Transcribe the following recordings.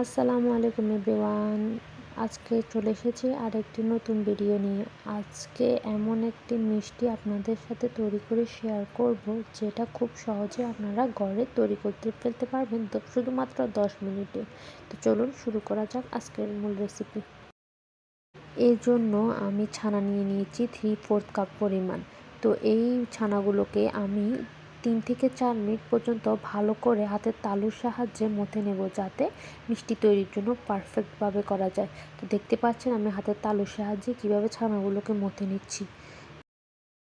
আসসালামু আলাইকুম এভরিওয়ান। আজকে চলে এসেছি আরেকটি নতুন ভিডিও নিয়ে। আজকে এমন একটি মিষ্টি আপনাদের সাথে তৈরি করে শেয়ার করব, যেটা খুব সহজে আপনারা ঘরে তৈরি করতে ফেলতে পারবেন তো শুধুমাত্র 10 মিনিটে। তো চলুন শুরু করা যাক আজকের মূল রেসিপি। এর জন্য আমি ছানা নিয়ে নিয়েছি 3/4 কাপ পরিমাণ। তো এই ছানাগুলোকে আমি 3 থেকে 4 মিনিট পর্যন্ত ভালো করে হাতের তালুর সাহায্যে মথে নেব, যাতে মিষ্টি তৈরির জন্য পারফেক্টভাবে করা যায়। তো দেখতে পাচ্ছেন আমি হাতের তালুর সাহায্যে কিভাবে ছানাগুলোকে মথে নিচ্ছি।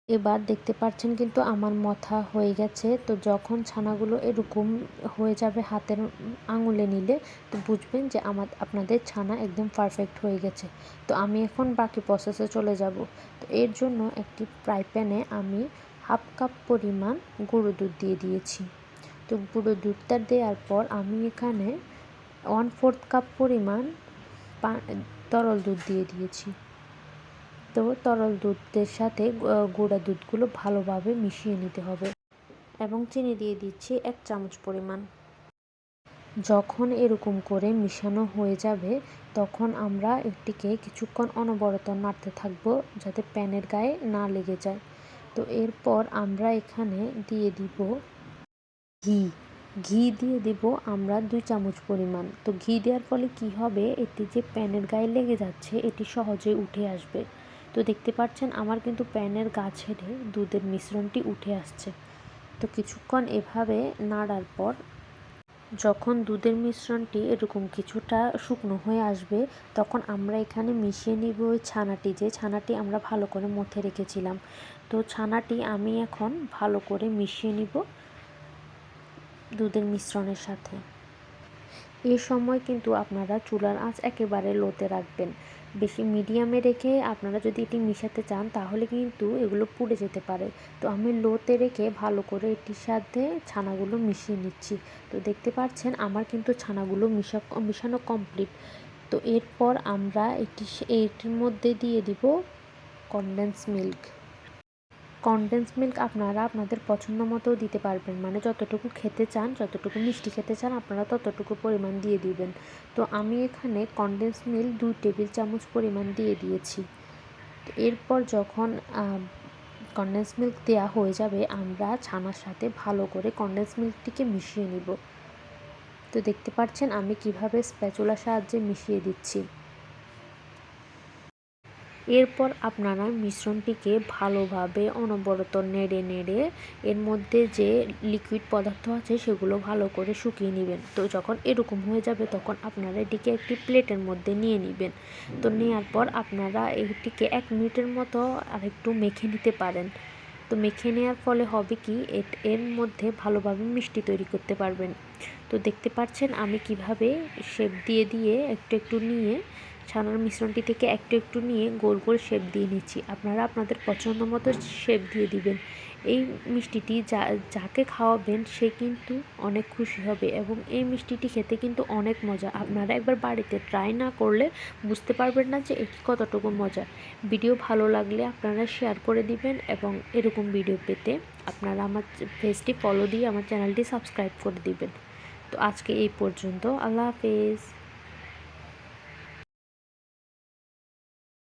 এবার দেখতে পাচ্ছেন কিন্তু আমার মথা হয়ে গেছে। তো যখন ছানাগুলো এরকম হয়ে যাবে হাতের আঙুলে নিলে, তো বুঝবেন যে আপনাদের ছানা একদম পারফেক্ট হয়ে গেছে। তো আমি এখন বাকি প্রসেসে চলে যাব। তো এর জন্য একটি ফ্রাই প্যানে আমি 1/2 কাপ পরিমাণ গুঁড়ো দুধ দিয়ে দিয়েছি। তো গুঁড়ো দুধটা দেওয়ার পর আমি এখানে 1/4 কাপ পরিমাণ তরল দুধ দিয়ে দিয়েছি। তো তরল দুধের সাথে গুঁড়া দুধগুলো ভালোভাবে মিশিয়ে নিতে হবে এবং চিনি দিয়ে দিচ্ছি 1 চামচ পরিমাণ। যখন এরকম করে মিশানো হয়ে যাবে, তখন আমরা এটিকে কিছুক্ষণ অনবরত নাড়তে থাকবো, যাতে প্যানের গায়ে না লেগে যায়। তো এরপর আমরা এখানে দিয়ে দিব ঘি। ঘি দিয়ে দিব আমরা 2 চামচ পরিমাণ। তো ঘি দেওয়ার ফলে কি হবে, এটি যে প্যানের গায়ে লেগে যাচ্ছে এটি সহজে উঠে আসবে। তো দেখতে পাচ্ছেন আমার কিন্তু প্যানের গা ছেড়ে দুধের মিশ্রণটি উঠে আসছে। তো কিছুক্ষণ এভাবে নাড়ার পর যখন দুধের মিশ্রণটি এরকম কিছুটা শুকনো হয়ে আসবে, তখন আমরা এখানে মিশিয়ে নিব ওই ছানাটি, যে ছানাটি আমরা ভালো করে মথে রেখেছিলাম। তো ছানাটি আমি এখন ভালো করে মিশিয়ে নিব দুধের মিশ্রণের সাথে। এই সময় কিন্তু আপনারা চুলার আঁচ একেবারে লোতে রাখবেন। বেশি মিডিয়ামে রেখে আপনারা যদি এটি মিশাতে চান, তাহলে কিন্তু এগুলো পুড়ে যেতে পারে। তো আমি লোতে রেখে ভালো করে এটির সাথে ছানাগুলো মিশিয়ে নিচ্ছি। তো দেখতে পাচ্ছেন আমার কিন্তু ছানাগুলো মিশানো কমপ্লিট। তো এরপর আমরা এটির মধ্যে দিয়ে দিব কনডেন্স মিল্ক। কনডেন্স মিল্ক আপনারা আপনাদের পছন্দ মতো দিতে পারবেন, মানে যতটুকু খেতে চান, যতটুকু মিষ্টি খেতে চান আপনারা ততটুকু পরিমাণ দিয়ে দিবেন। তো আমি এখানে কনডেন্স মিল্ক 2 টেবিল চামচ পরিমাণ দিয়ে দিয়েছি। তো এরপর যখন কনডেন্স মিল্ক দেওয়া হয়ে যাবে, আমরা ছানার সাথে ভালো করে কনডেন্স মিল্কটিকে মিশিয়ে নিব। তো দেখতে পাচ্ছেন আমি কিভাবে স্প্যাচুলার সাহায্যে মিশিয়ে দিচ্ছি। এরপর আপনারা মিশ্রণটিকে ভালোভাবে অনবরত নেড়ে নেড়ে এর মধ্যে যে লিকুইড পদার্থ আছে সেগুলো ভালো করে শুকিয়ে নেবেন। তো যখন এরকম হয়ে যাবে, তখন আপনারা এটিকে একটি প্লেটের মধ্যে নিয়ে নেবেন। তো নেওয়ার পর আপনারা এটিকে 1 মিনিটের মতো আরেকটু মেখে নিতে পারেন। তো মেখে নেওয়ার ফলে হবে কি, এর মধ্যে ভালোভাবে মিষ্টি তৈরি করতে পারবেন। তো দেখতে পাচ্ছেন আমি কিভাবে শেপ দিয়ে দিয়ে একটু একটু নিয়ে ছানার মিশ্রণটি থেকে একটু একটু নিয়ে গোল গোল শেপ দিয়ে নিচ্ছি। আপনারা আপনাদের পছন্দ মতো শেপ দিয়ে দিবেন। এই মিষ্টিটি যাকে খাওয়াবেন সে কিন্তু অনেক খুশি হবে এবং এই মিষ্টিটি খেতে কিন্তু অনেক মজা। আপনারা একবার বাড়িতে ট্রাই না করলে বুঝতে পারবেন না যে এটি কতটুকু মজা। ভিডিও ভালো লাগলে আপনারা শেয়ার করে দিবেন এবং এরকম ভিডিও পেতে আপনারা আমার পেজটি ফলো দিয়ে আমার চ্যানেলটি সাবস্ক্রাইব করে দিবেন। তো আজকে এই পর্যন্ত। আল্লাহ হাফেজ।